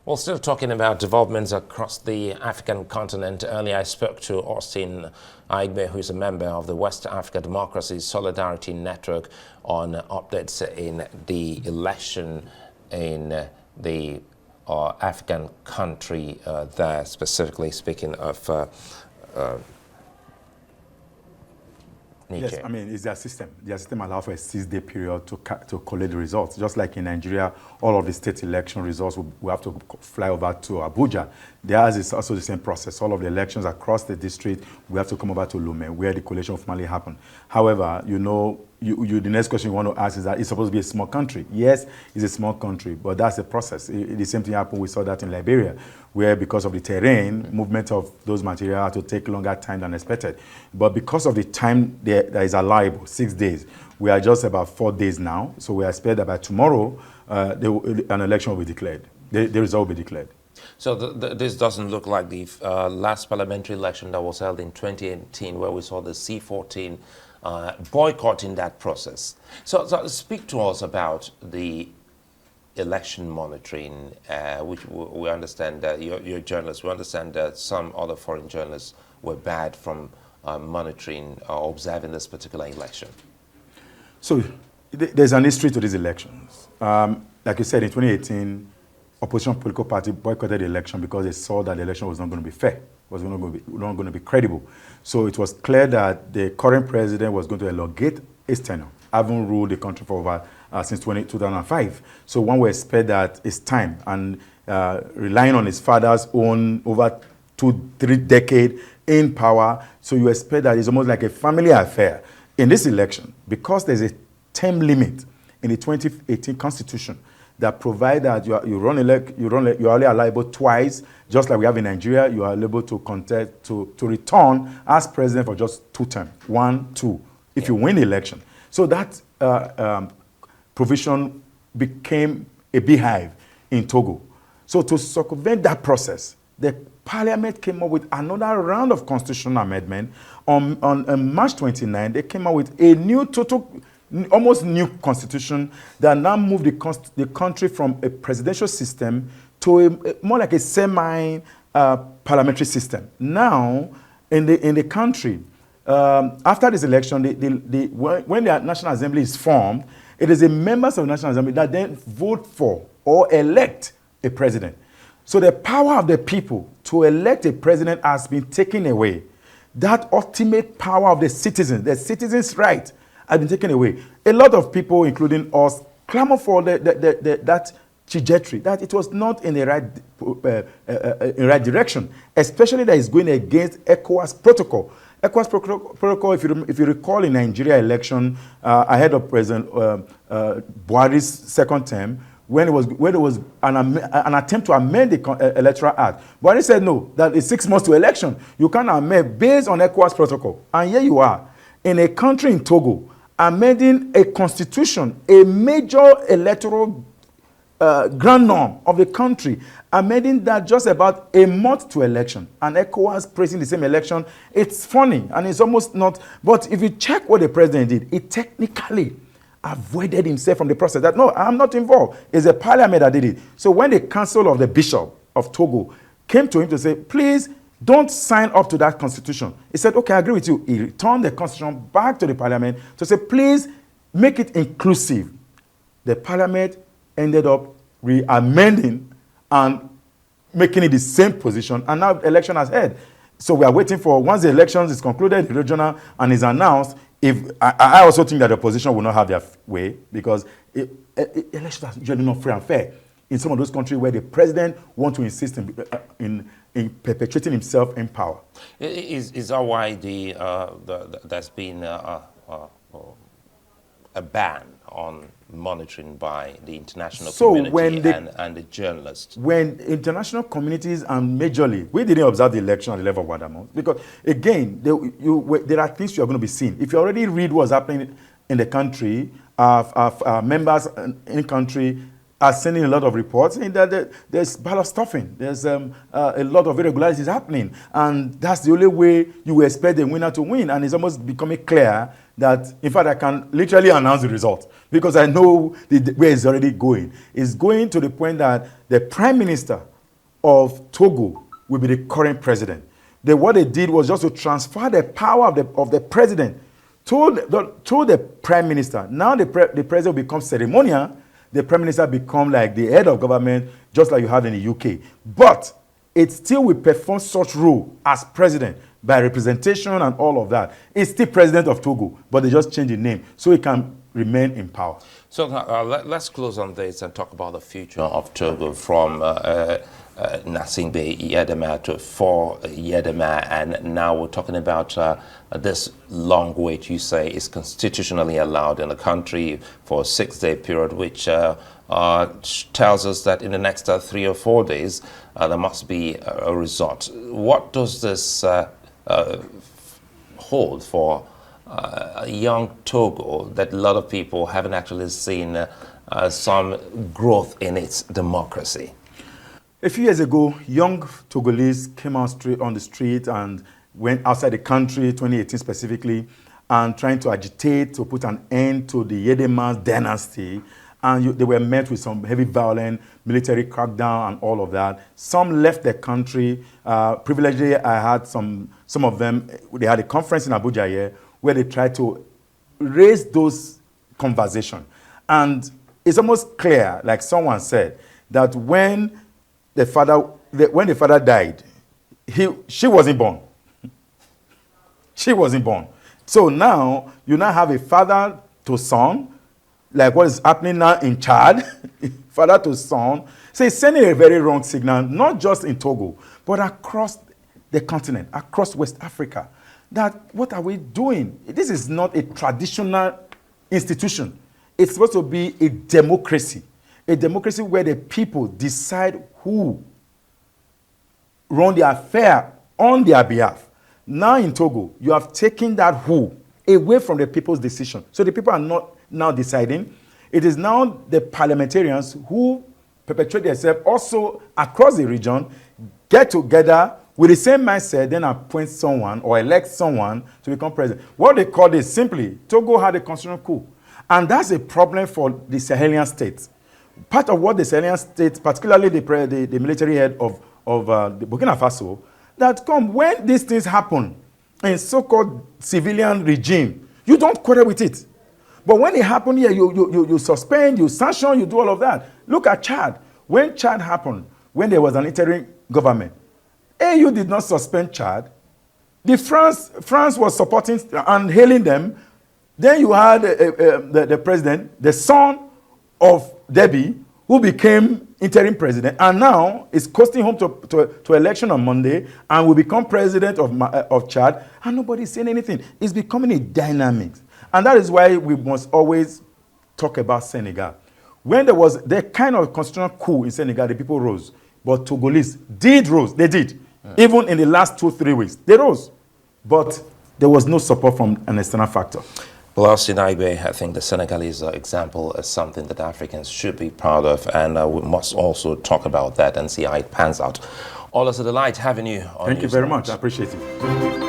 Well, still talking about developments across the African continent. Earlier, I spoke to Austin Aigbe, who is a member of the West Africa Democracy Solidarity Network, on updates in the election in the African country there, specifically speaking of Niger. Yes, I mean, it's their system. Their system allows for a 6-day period to collect the results. Just like in Nigeria, all of the state election results we have to fly over to Abuja. Theirs is also the same process. All of the elections across the district, we have to come over to Lomé, where the collation formally happened. However, you know, the next question you want to ask is that it's supposed to be a small country. Yes, it's a small country, but that's the process. The same thing happened. We saw that in Liberia, where because of the terrain, movement of those materials had to take longer time than expected. But because of the time that is allowable, 6 days, we are just about 4 days now. So we expect that by tomorrow, an election will be declared. The result will be declared. So this doesn't look like the last parliamentary election that was held in 2018, where we saw the C14 boycotting that process. So speak to us about the election monitoring, which we understand that you're journalists. We understand that some other foreign journalists were barred from monitoring or observing this particular election. So there's an history to these elections. Like you said, in 2018, opposition political party boycotted the election because they saw that the election was not going to be fair, was not going to be credible. So it was clear that the current president was going to elongate his tenure, having ruled the country for over since 2005. So one would expect that it's time, and relying on his father's own over 2-3 decades in power, so you expect that it's almost like a family affair. In this election, because there's a term limit in the 2018 Constitution that provides that you're only allowable twice, just like we have in Nigeria. You are able to contest to return as president for just 2 terms, 1, 2, if you win the election. So that provision became a beehive in Togo. So to circumvent that process, the Parliament came up with another round of constitutional amendment. On March 29, they came up with a new almost new constitution that now moved the country from a presidential system to more like a semi-parliamentary system. Now, in the country, after this election, when the National Assembly is formed, it is the members of the National Assembly that then vote for or elect a president. So the power of the people to elect a president has been taken away. That ultimate power of the citizens' right, has been taken away. A lot of people, including us, clamor for that trajectory, that it was not in the right direction, especially that it's going against ECOWAS protocol. ECOWAS protocol, if you recall, in Nigeria election ahead of President Buhari's second term, when there was an attempt to amend the Electoral Act. Buhari said no, that it's 6 months to election. You can't amend based on ECOWAS protocol. And here you are, in a country in Togo, amending a constitution, a major electoral grand norm of the country, amending that just about a month to election, and ECOWAS praising the same election. It's funny, and it's almost not, but if you check what the president did, he technically avoided himself from the process. That, no, I'm not involved. It's the parliament that did it. So when the council of the bishop of Togo came to him to say, please, don't sign up to that constitution, he said, okay, I agree with you. He returned the constitution back to the parliament to say, please make it inclusive. The parliament ended up re-amending and making it the same position, and now the election has held. So we are waiting for, once the elections is concluded, the regional, and is announced, I also think that the opposition will not have their way, because elections are usually not free and fair in some of those countries where the president wants to insist in perpetuating himself in power. Is that why there's been a ban on monitoring by the international community and the journalists? When international communities, and majorly, we didn't observe the election at the level of Wadamount, because again, there are things you are going to be seen. If you already read what's happening in the country, members in the country, are sending a lot of reports in that there's ballot stuffing. There's a lot of irregularities happening. And that's the only way you expect the winner to win. And it's almost becoming clear that, in fact, I can literally announce the result because I know where it's already going. It's going to the point that the Prime Minister of Togo will be the current president. What they did was just to transfer the power of the president to the Prime Minister. Now the president becomes ceremonial. The Prime Minister becomes like the head of government, just like you have in the UK. But it still will perform such role as president by representation and all of that. It's still president of Togo, but they just change the name so he can remain in power. So let's close on this and talk about the future of Togo from Nasingbe Yedema to for Yedema, and now we're talking about this long wait you say is constitutionally allowed in the country for a 6-day period, which tells us that in the next 3 or 4 days there must be a result. What does this hold for a young Togo that a lot of people haven't actually seen some growth in its democracy? A few years ago, young Togolese came out on the street and went outside the country, 2018 specifically, and trying to agitate to put an end to the Yedema dynasty. And they were met with some heavy violent military crackdown and all of that. Some left the country. Privilegedly, I had some of them. They had a conference in Abuja here where they tried to raise those conversations. And it's almost clear, like someone said, that when the father died, she wasn't born. She wasn't born. So now you now have a father to son, like what is happening now in Chad, father to son. So it's sending a very wrong signal, not just in Togo, but across the continent, across West Africa, that what are we doing? This is not a traditional institution. It's supposed to be a democracy where the people decide who run the affair on their behalf. Now in Togo, you have taken that who away from the people's decision. So the people are not now deciding. It is now the parliamentarians who perpetuate themselves also across the region, get together with the same mindset, then appoint someone or elect someone to become president. What they call this simply, Togo had a constitutional coup. And that's a problem for the Sahelian states. Part of what the Sahelian states, particularly the military head of the Burkina Faso, that when these things happen in so-called civilian regime, you don't quarrel with it. But when it happened here, you suspend, you sanction, you do all of that. Look at Chad. When Chad happened, when there was an interim government, AU did not suspend Chad. France was supporting and hailing them. Then you had the president, the son of Debbie, who became interim president, and now is coasting home to election on Monday and will become president of Chad, and nobody's saying anything. It's becoming a dynamic. And that is why we must always talk about Senegal. When there was the kind of constitutional coup in Senegal, the people rose. But Togolese did rose. They did. Even in the last 2-3 weeks, they rose. But there was no support from an external factor. Well, in Aigbe, I think the Senegalese example is something that Africans should be proud of, and we must also talk about that and see how it pans out. Always a delight having you on. Thank you very much. I appreciate it.